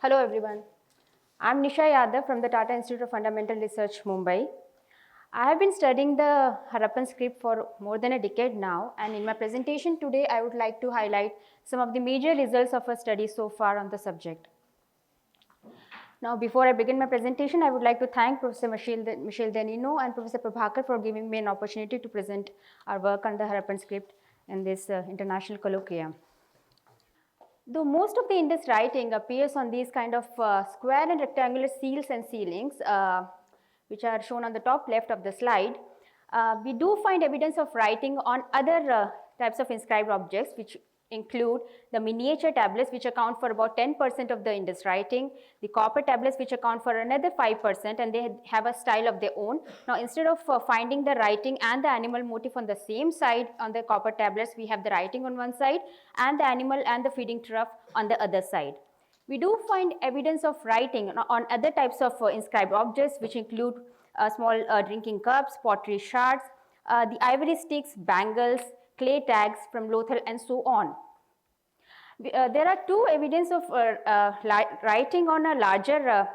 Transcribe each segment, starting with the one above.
Hello everyone. I'm Nisha Yadav from the Tata Institute of Fundamental Research, Mumbai. I have been studying the Harappan script for more than a decade now, and in my presentation today I would like to highlight some of the major results of our study so far on the subject. Now before I begin my presentation, I would like to thank Professor Michel Denino and Professor Prabhakar for giving me an opportunity to present our work on the Harappan script in this international colloquium. Though most of the Indus writing appears on these kind of square and rectangular seals and ceilings, which are shown on the top left of the slide, we do find evidence of writing on other types of inscribed objects, which include the miniature tablets, which account for about 10% of the Indus writing, the copper tablets, which account for another 5%, and they have a style of their own. Now, instead of finding the writing and the animal motif on the same side on the copper tablets, we have the writing on one side and the animal and the feeding trough on the other side. We do find evidence of writing on other types of inscribed objects, which include small drinking cups, pottery shards, the ivory sticks, bangles, clay tags from Lothal, and so on. There are two evidence of writing on a larger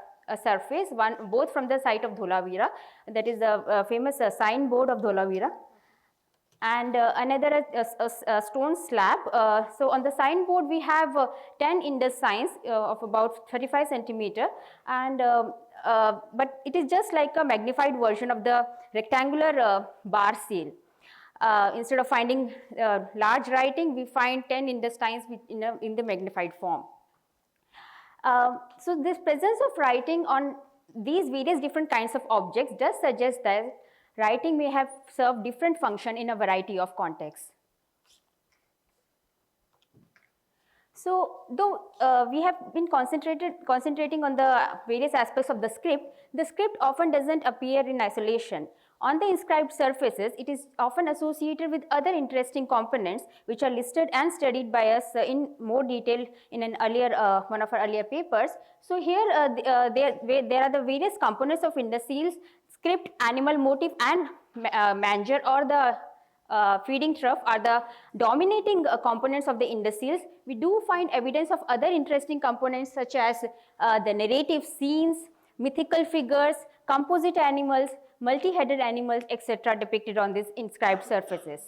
surface, one both from the site of Dholavira, that is the famous signboard of Dholavira, and another a stone slab. So on the signboard we have 10 Indus signs of about 35 centimeter, and but it is just like a magnified version of the rectangular bar seal. Instead of finding large writing, we find 10 Indus signs in the magnified form. So this presence of writing on these various different kinds of objects does suggest that writing may have served different function in a variety of contexts. So though we have been concentrating on the various aspects of the script often doesn't appear in isolation. On the inscribed surfaces, it is often associated with other interesting components which are listed and studied by us in more detail in an earlier one of our earlier papers. So here there are the various components of Indus seals, script, animal motif, and manger or the feeding trough are the dominating components of the Indus seals. We do find evidence of other interesting components such as the narrative scenes, mythical figures, composite animals, multi-headed animals, etc. depicted on these inscribed surfaces.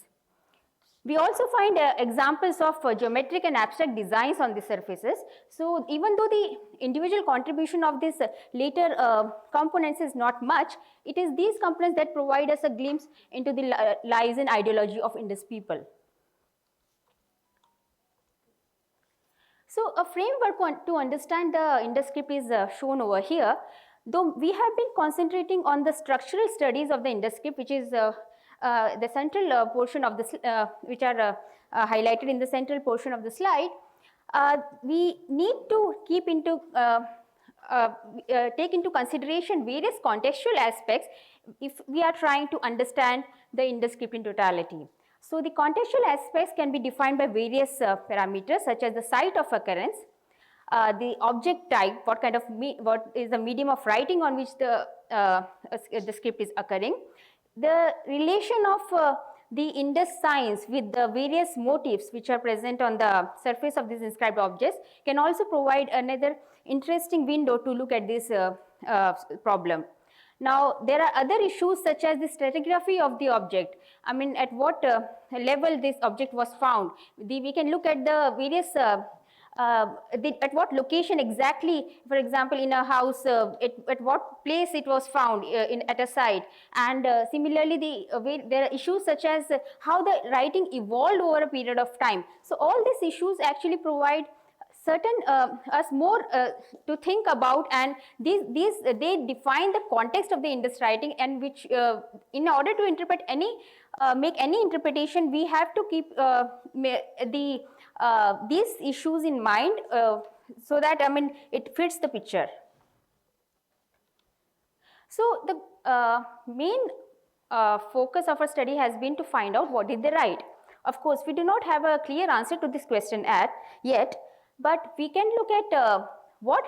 We also find examples of geometric and abstract designs on the surfaces. So even though the individual contribution of these later components is not much, it is these components that provide us a glimpse into the lives and ideology of Indus people. So a framework to understand the Indus script is shown over here. Though we have been concentrating on the structural studies of the Indus script, which is the central portion of the which are highlighted in the central portion of the slide, we need to keep into take into consideration various contextual aspects if we are trying to understand the Indus script in totality. So the contextual aspects can be defined by various parameters such as the site of occurrence, the object type, what is the medium of writing on which the script is occurring, the relation of the Indus signs with the various motifs which are present on the surface of these inscribed objects can also provide another interesting window to look at this problem. Now, there are other issues such as the stratigraphy of the object. I mean, at what level this object was found. We can look at the various at what location exactly, for example, in a house, at what place it was found at a site, and similarly there are issues such as how the writing evolved over a period of time. So all these issues actually provide certain us more to think about, and they define the context of the Indus writing, and which in order to interpret any make any interpretation, we have to keep these issues in mind so that it fits the picture. So the main focus of our study has been to find out what did they write. Of course, we do not have a clear answer to this question yet, but we can look at what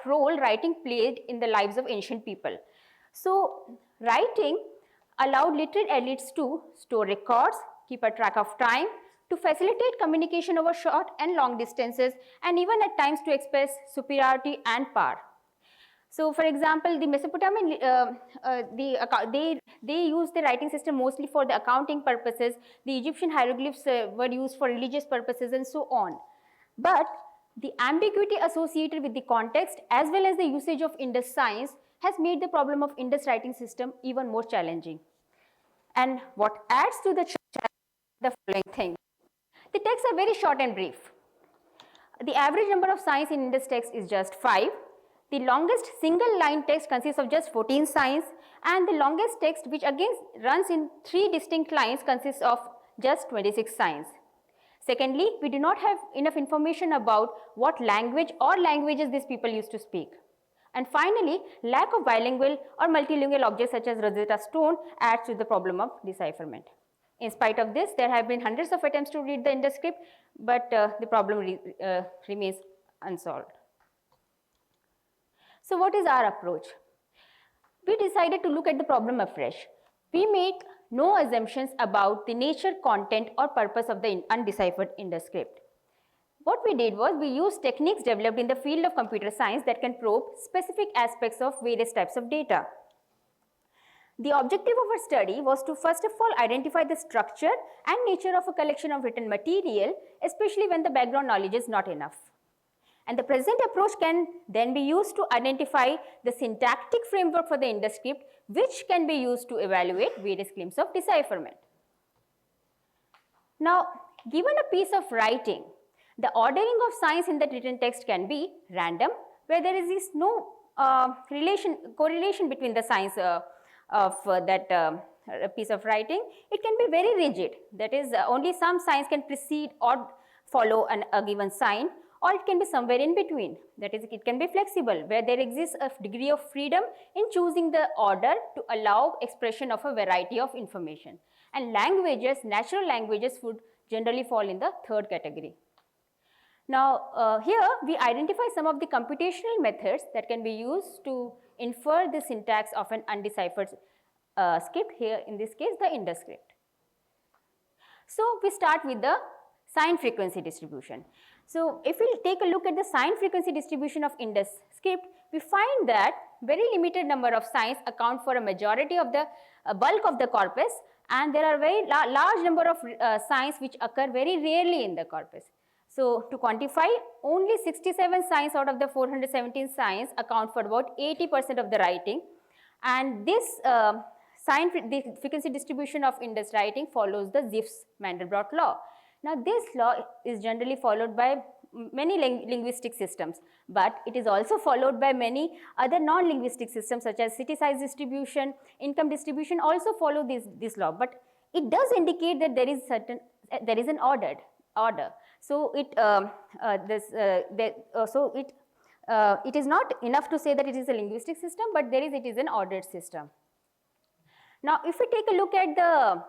role writing played in the lives of ancient people. So writing allowed literate elites to store records, keep a track of time, to facilitate communication over short and long distances, and even at times to express superiority and power. So, for example, the Mesopotamian, they used the writing system mostly for the accounting purposes. The Egyptian hieroglyphs were used for religious purposes and so on. But the ambiguity associated with the context as well as the usage of Indus signs has made the problem of Indus writing system even more challenging. And what adds to the challenge the following thing. The texts are very short and brief. The average number of signs in Indus text is just 5. The longest single line text consists of just 14 signs, and the longest text, which again runs in 3 distinct lines, consists of just 26 signs. Secondly, we do not have enough information about what language or languages these people used to speak. And finally, lack of bilingual or multilingual objects such as Rosetta Stone adds to the problem of decipherment. In spite of this, there have been hundreds of attempts to read the Indus script, but the problem remains unsolved. So what is our approach? We decided to look at the problem afresh. We make no assumptions about the nature, content or purpose of the undeciphered Indus script. What we did was we used techniques developed in the field of computer science that can probe specific aspects of various types of data. The objective of our study was to first of all identify the structure and nature of a collection of written material, especially when the background knowledge is not enough. And the present approach can then be used to identify the syntactic framework for the Indus script, which can be used to evaluate various claims of decipherment. Now, given a piece of writing, the ordering of signs in the written text can be random, where there is no correlation between the signs of that piece of writing. It can be very rigid, that is only some signs can precede or follow a given sign, or it can be somewhere in between, that is it can be flexible, where there exists a degree of freedom in choosing the order to allow expression of a variety of information. And languages, natural languages would generally fall in the third category. Now, here we identify some of the computational methods that can be used to infer the syntax of an undeciphered script, here in this case the Indus script. So, we start with the sign frequency distribution. So, if we take a look at the sign frequency distribution of Indus script, we find that very limited number of signs account for a majority of the bulk of the corpus, and there are very large number of signs which occur very rarely in the corpus. So, to quantify, only 67 signs out of the 417 signs account for about 80% of the writing, and this sign frequency distribution of Indus writing follows the Zipf's Mandelbrot law. Now, this law is generally followed by many linguistic systems, but it is also followed by many other non-linguistic systems such as city size distribution, income distribution also follow this law, but it does indicate that there is an order. So, it is not enough to say that it is a linguistic system, but it is an ordered system. Now, if we take a look at the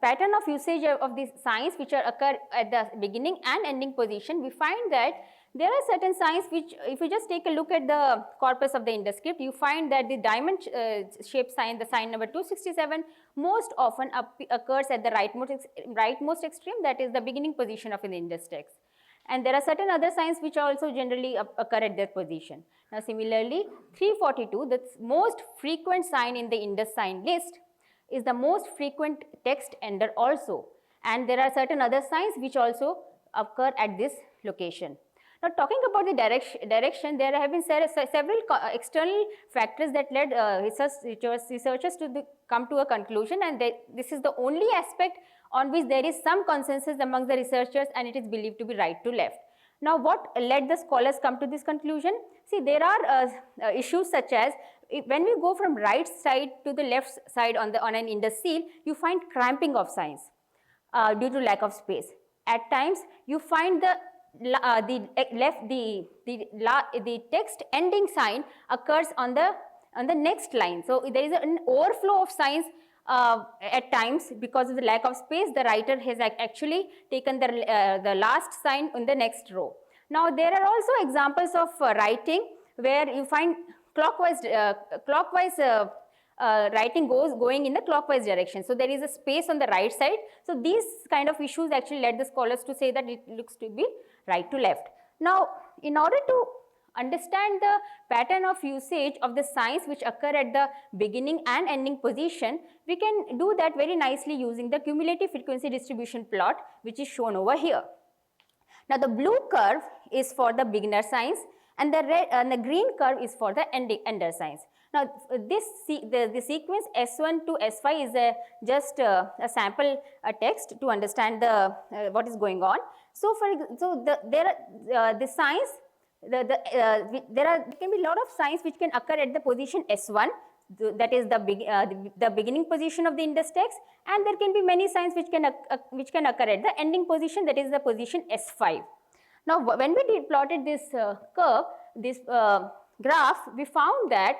pattern of usage of these signs which occur at the beginning and ending position, we find that there are certain signs which, if you just take a look at the corpus of the Indus script, you find that the diamond shaped sign, the sign number 267, most often occurs at the rightmost extreme, that is the beginning position of an Indus text. And there are certain other signs which also generally occur at that position. Now, similarly, 342, the most frequent sign in the Indus sign list, is the most frequent text ender also, and there are certain other signs which also occur at this location. Now, talking about the direction, there have been several external factors that led researchers to come to a conclusion, and this is the only aspect on which there is some consensus amongst the researchers, and it is believed to be right to left. Now, what led the scholars come to this conclusion? See, there are issues such as when we go from right side to the left side on an Indus seal, you find cramping of signs due to lack of space. At times, you find the text ending sign occurs on the next line. So, there is an overflow of signs at times because of the lack of space. The writer has actually taken the last sign in the next row. Now, there are also examples of writing where you find clockwise writing going in the clockwise direction. So there is a space on the right side. So these kind of issues actually led the scholars to say that it looks to be right to left. Now, in order to understand the pattern of usage of the signs which occur at the beginning and ending position, we can do that very nicely using the cumulative frequency distribution plot, which is shown over here. Now, the blue curve is for the beginner signs and the red and the green curve is for the ender signs. Now, the sequence S1 to S5 is just a sample text to understand the what is going on. So, there are the signs. There can be a lot of signs which can occur at the position S1, that is the beginning position of the index text, and there can be many signs which can occur at the ending position, that is the position S5. Now, when we plotted this curve, this graph, we found that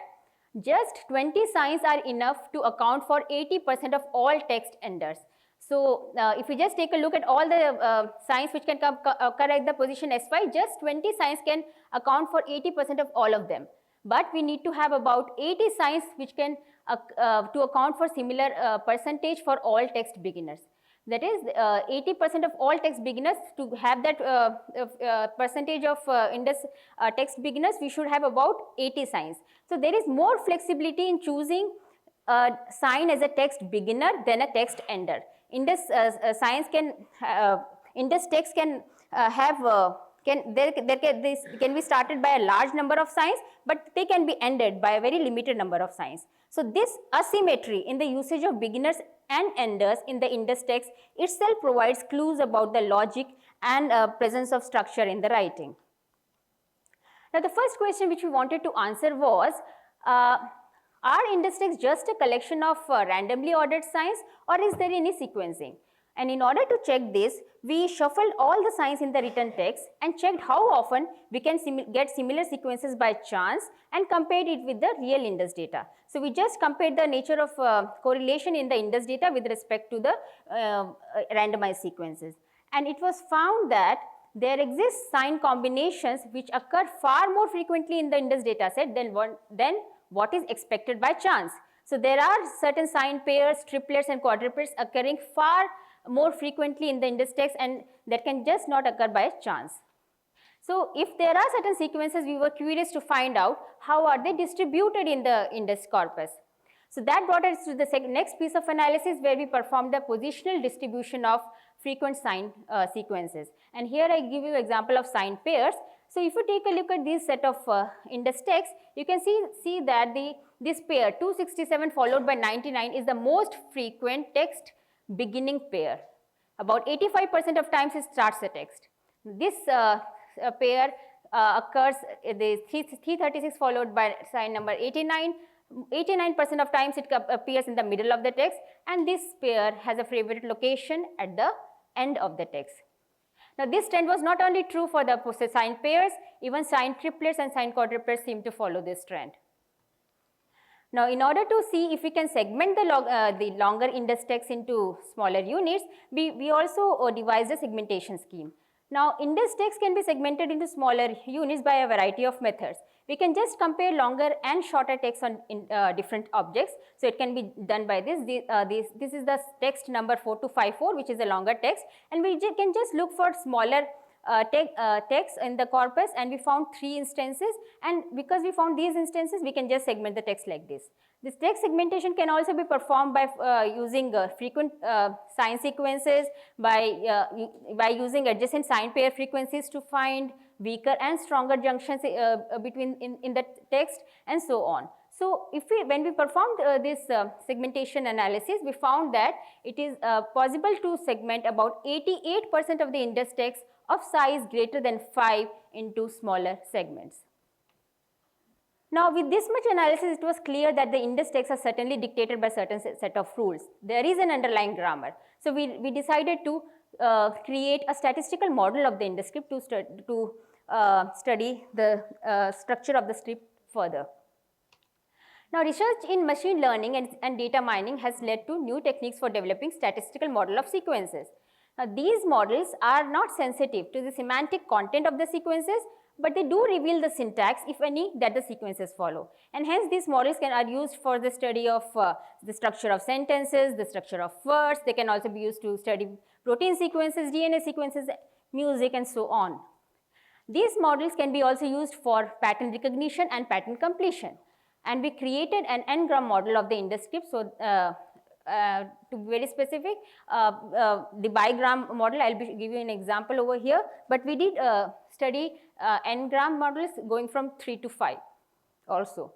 just 20 signs are enough to account for 80% of all text enders. So, if we just take a look at all the signs which can occur at the position S5, just 20 signs can account for 80% of all of them. But we need to have about 80 signs which can to account for similar percentage for all text beginners. That is 80% of all text beginners. To have that percentage of index text beginners, we should have about 80 signs. So, there is more flexibility in choosing a sign as a text beginner than a text ender. Index signs can index text can have this can be started by a large number of signs, but they can be ended by a very limited number of signs. So, this asymmetry in the usage of beginners and enders in the index text itself provides clues about the logic and presence of structure in the writing. Now, the first question which we wanted to answer was, are index texts just a collection of randomly ordered signs, or is there any sequencing? And in order to check this, we shuffled all the signs in the written text and checked how often we can get similar sequences by chance and compared it with the real index data. So, we just compared the nature of correlation in the index data with respect to the randomized sequences. And it was found that there exist sign combinations which occur far more frequently in the index data set than what is expected by chance. So, there are certain sign pairs, triplets and quadruplets occurring far more frequently in the index text, and that can just not occur by chance. So, if there are certain sequences, we were curious to find out how are they distributed in the index corpus. So, that brought us to the next piece of analysis, where we performed the positional distribution of frequent sign sequences. And here I give you an example of sign pairs. So, if you take a look at this set of index text, you can see that this pair 267 followed by 99 is the most frequent text beginning pair. About 85% of times it starts the text. This pair occurs, the 336 followed by sign number 89. 89% of times it appears in the middle of the text, and this pair has a favorite location at the end of the text. Now, this trend was not only true for the sign pairs, even sign triplets and sign quadruplets seem to follow this trend. Now, in order to see if we can segment the longer index text into smaller units, we also devised a segmentation scheme. Now, index text can be segmented into smaller units by a variety of methods. We can just compare longer and shorter text on different objects. So, it can be done by this. This is the text number 4254, which is a longer text, and we can just look for smaller text in the corpus, and we found 3 instances, and because we found these instances, we can just segment the text like this. This text segmentation can also be performed by using frequent sign sequences, by using adjacent sign pair frequencies to find weaker and stronger junctions between in the text, and so on. So, when we performed this segmentation analysis, we found that it is possible to segment about 88% of the index text of size greater than 5 into smaller segments. Now, with this much analysis, it was clear that the index texts are certainly dictated by certain set of rules. There is an underlying grammar. So, we decided to create a statistical model of the index script to study the structure of the script further. Now, research in machine learning and data mining has led to new techniques for developing statistical model of sequences. Now, these models are not sensitive to the semantic content of the sequences, but they do reveal the syntax, if any, that the sequences follow. And hence these models are used for the study of the structure of sentences, the structure of words. They can also be used to study protein sequences, DNA sequences, music, and so on. These models can be also used for pattern recognition and pattern completion. And we created an n-gram model of the INDUS script. So, to be very specific, the BIGRAM model, I'll give you an example over here, but we did study n-gram models going from 3 to 5 also.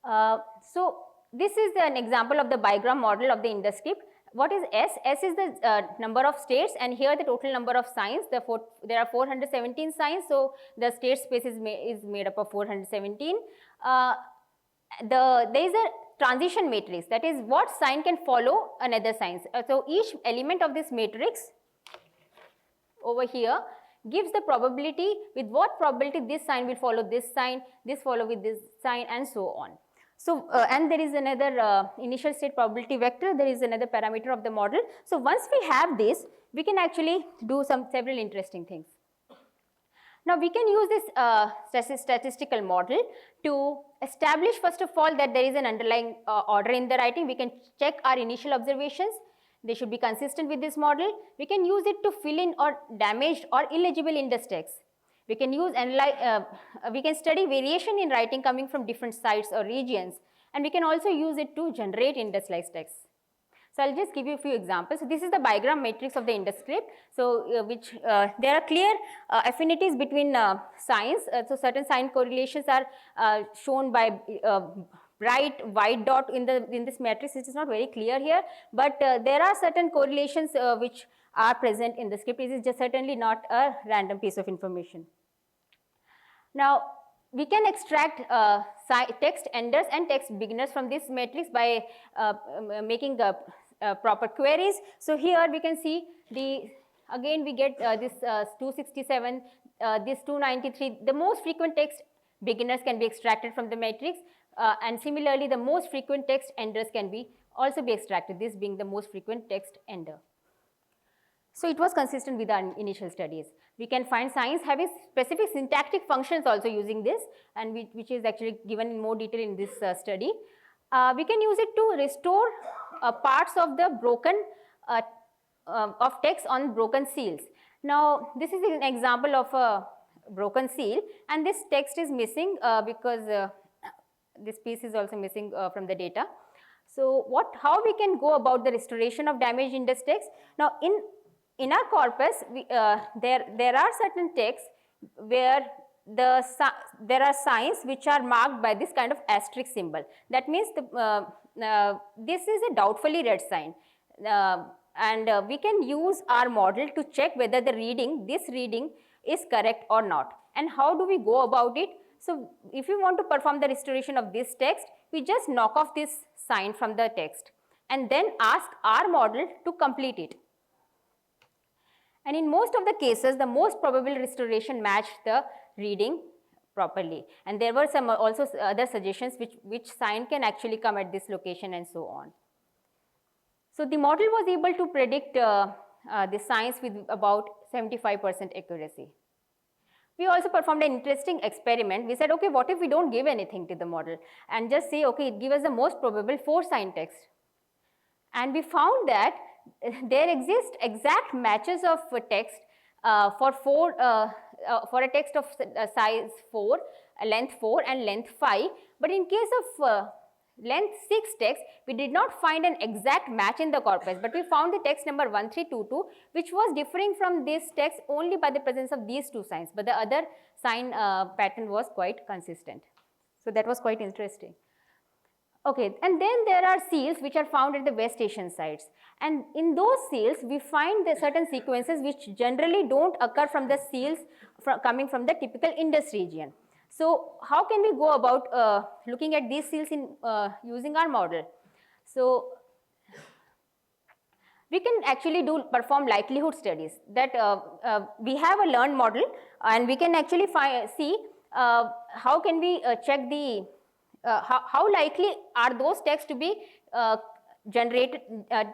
So, this is an example of the BIGRAM model of the INDUS script. What is S? S is the number of states, and here the total number of signs. There are 417 signs, so the state space is made up of 417. There is a transition matrix, that is what sign can follow another sign. So each element of this matrix over here gives the probability, with what probability this sign will follow this sign, this follow with this sign, and so on. So, and there is another initial state probability vector, there is another parameter of the model. So, once we have this, we can actually do several interesting things. Now, we can use this statistical model to establish, first of all, that there is an underlying order in the writing. We can check our initial observations. They should be consistent with this model. We can use it to fill in or damaged or illegible INDUS text. We can use we can study variation in writing coming from different sites or regions, and we can also use it to generate INDUS-like text. So I'll just give you a few examples. So this is the BIGRAM matrix of the INDUS script. So there are clear affinities between signs. So certain sign correlations are shown by bright white dot in this matrix, which is not very clear here, but there are certain correlations which are present in the script. It is just certainly not a random piece of information. Now, we can extract text enders and text beginners from this matrix by making proper queries. So here we can see again we get this 267, this 293. The most frequent text beginners can be extracted from the matrix, and similarly the most frequent text enders can also be extracted, this being the most frequent text ender. So it was consistent with our initial studies. We can find signs having specific syntactic functions also using this, and which is actually given in more detail in this study. We can use it to restore parts of the broken of text on broken seals. Now, this is an example of a broken seal, and this text is missing because this piece is also missing from the data. So, how we can go about the restoration of damaged INDUS text? Now, in our corpus, there are certain texts where there are signs which are marked by this kind of asterisk symbol. That means this is a doubtfully read sign, and we can use our model to check whether this reading is correct or not. And how do we go about it? So, if we want to perform the restoration of this text, we just knock off this sign from the text and then ask our model to complete it. And in most of the cases, the most probable restoration matched the reading properly. And there were some also other suggestions which sign can actually come at this location and so on. So the model was able to predict the signs with about 75% accuracy. We also performed an interesting experiment. We said, okay, what if we don't give anything to the model and just say, okay, give us the most probable 4 sign text. And we found that there exist exact matches of text for a text of size 4, length 4 and length 5. But in case of length 6 text, we did not find an exact match in the corpus, but we found the text number 1322, which was differing from this text only by the presence of these 2 signs, but the other sign pattern was quite consistent. So that was quite interesting. Okay, and then there are seals which are found at the West Asian sites, and in those seals we find the certain sequences which generally don't occur from the seals coming from the typical INDUS region. So how can we go about looking at these seals in using our model? So we can actually perform likelihood studies, that we have a learned model and we can actually see how can we check the how likely are those texts to be generated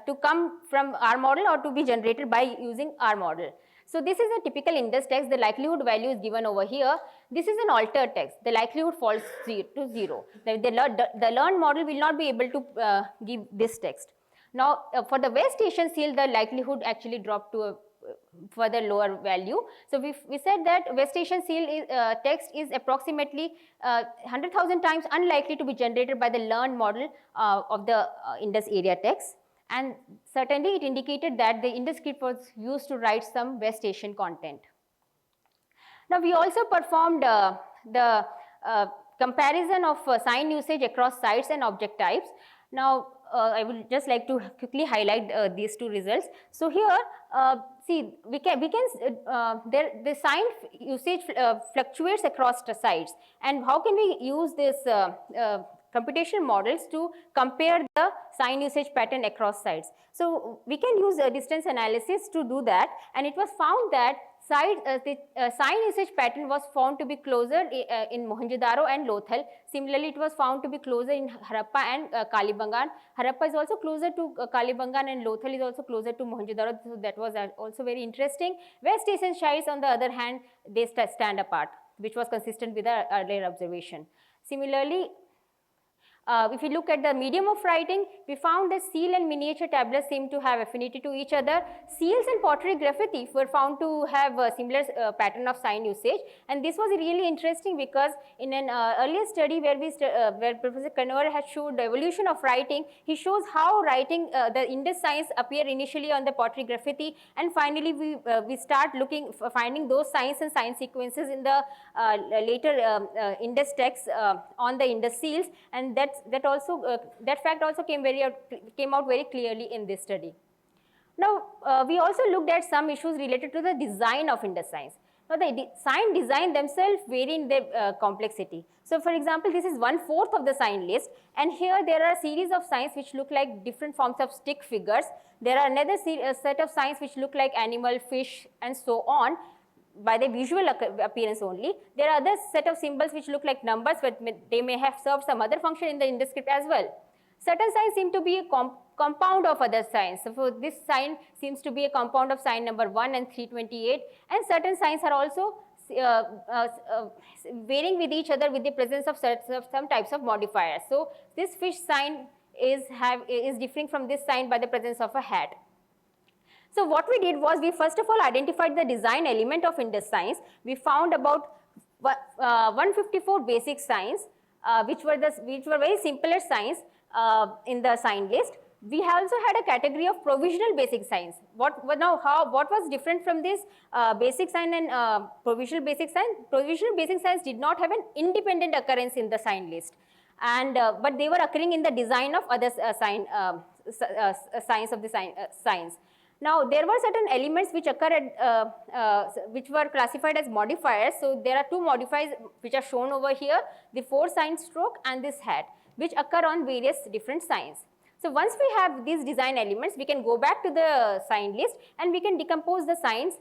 to come from our model or to be generated by using our model. So this is a typical INDUS text. The likelihood value is given over here. This is an altered text. The likelihood falls to 0. The learned model will not be able to give this text. Now, for the West Asian seal, the likelihood actually dropped to a further lower value. So we said that West Asian seal text is approximately 100,000 times unlikely to be generated by the learned model of the INDUS area text. And certainly it indicated that the INDUS script was used to write some West Asian content. Now we also performed the comparison of sign usage across sites and object types. Now I would just like to quickly highlight these two results. So here see the sign usage fluctuates across the sites, and how can we use this computational models to compare the sign usage pattern across sites. So we can use distance analysis to do that, and it was found that sign usage pattern was found to be closer in Mohenjo-daro and Lothal. Similarly, it was found to be closer in Harappa and Kalibangan. Harappa is also closer to Kalibangan, and Lothal is also closer to Mohenjo-daro. So that was also very interesting. West Asian sites, on the other hand, they stand apart, which was consistent with our earlier observation. Similarly, if we look at the medium of writing, we found that seal and miniature tablets seem to have affinity to each other. Seals and pottery graffiti were found to have a similar pattern of sign usage, and this was really interesting because in an earlier study where Professor Kanwar had showed the evolution of writing, he shows how writing the INDUS signs appear initially on the pottery graffiti, and finally we start finding those signs and sign sequences in the later INDUS texts on the INDUS seals, and that fact also came out very clearly in this study. Now, we also looked at some issues related to the design of INDUS signs. Now, the sign design themselves vary in their complexity. So, for example, this is 1/4 of the sign list, and here there are a series of signs which look like different forms of stick figures. There are another set of signs which look like animal, fish, and so on, by the visual appearance only. There are other set of symbols which look like numbers, but they may have served some other function in the INDUS script as well. Certain signs seem to be a compound of other signs. So this sign seems to be a compound of sign number 1 and 328, and certain signs are also varying with each other with the presence of some types of modifiers. So this fish sign is differing from this sign by the presence of a hat. So what we did was, we first of all identified the design element of INDUS signs. We found about 154 basic signs, which were very simpler signs in the sign list. We also had a category of provisional basic signs. What was different from this basic sign and provisional basic sign? Provisional basic signs did not have an independent occurrence in the sign list, and but they were occurring in the design of other signs of the signs. Now, there were certain elements which which were classified as modifiers. So there are two modifiers which are shown over here: the 4 sign stroke and this hat, which occur on various different signs. So once we have these design elements, we can go back to the sign list and we can decompose the signs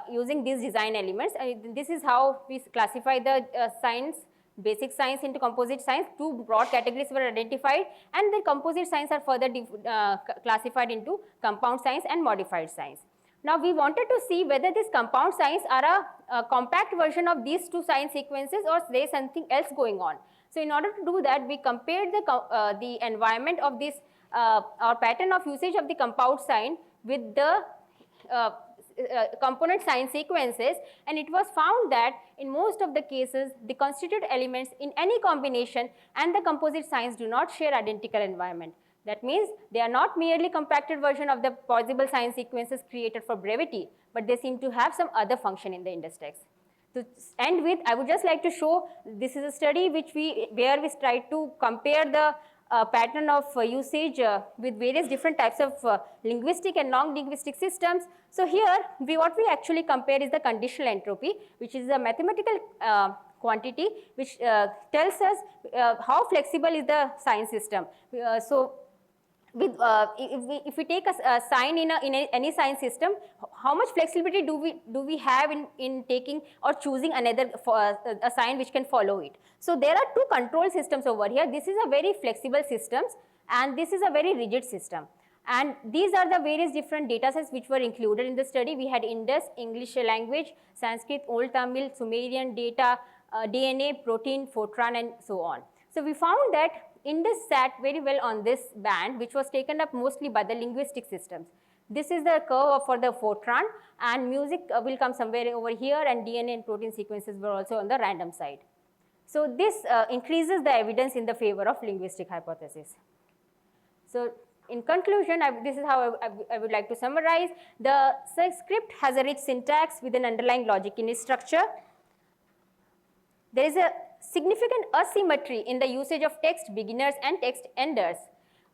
using these design elements. And this is how we classify the signs, basic signs, into composite signs. 2 broad categories were identified, and the composite signs are further classified into compound signs and modified signs. Now, we wanted to see whether these compound signs are a compact version of these 2 sign sequences, or there is something else going on. So in order to do that, we compared the environment of this or pattern of usage of the compound sign with the component sign sequences, and it was found that in most of the cases, the constituent elements in any combination and the composite signs do not share identical environment. That means they are not merely compacted version of the possible sign sequences created for brevity, but they seem to have some other function in the INDUS text. To end with, I would just like to show, this is a study where we tried to compare the pattern of usage with various different types of linguistic and non-linguistic systems. So here, what we actually compare is the conditional entropy, which is a mathematical quantity which tells us how flexible is the sign system. If we take a sign in any sign system, how much flexibility do we have in taking or choosing another a sign which can follow it? So there are 2 control systems over here. This is a very flexible system, and this is a very rigid system. And these are the various different data sets which were included in the study. We had INDUS, English language, Sanskrit, Old Tamil, Sumerian data, DNA, protein, Fortran, and so on. So we found that INDUS sat very well on this band, which was taken up mostly by the linguistic systems. This is the curve for the Fortran, and music will come somewhere over here, and DNA and protein sequences were also on the random side. So this increases the evidence in the favor of linguistic hypothesis. So in conclusion, this is how I would like to summarize. The script has a rich syntax with an underlying logic in its structure. There is a significant asymmetry in the usage of text beginners and text enders.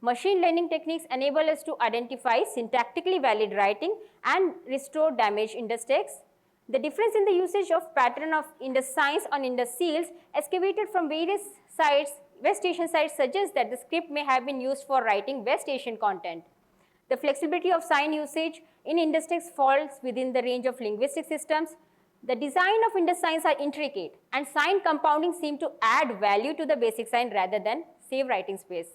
Machine learning techniques enable us to identify syntactically valid writing and restore damaged INDUS text. The difference in the usage of pattern of INDUS signs on INDUS seals excavated from various sites, West Asian sites, suggests that the script may have been used for writing West Asian content. The flexibility of sign usage in INDUS text falls within the range of linguistic systems. The design of INDUS signs are intricate, and sign compounding seem to add value to the basic sign rather than save writing space.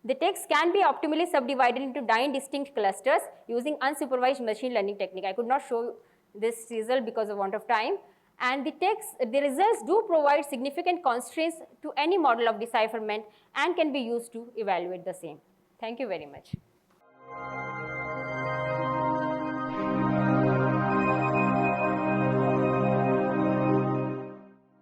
The text can be optimally subdivided into 9 distinct clusters using unsupervised machine learning technique. I could not show this result because of want of time. And the results do provide significant constraints to any model of decipherment and can be used to evaluate the same. Thank you very much.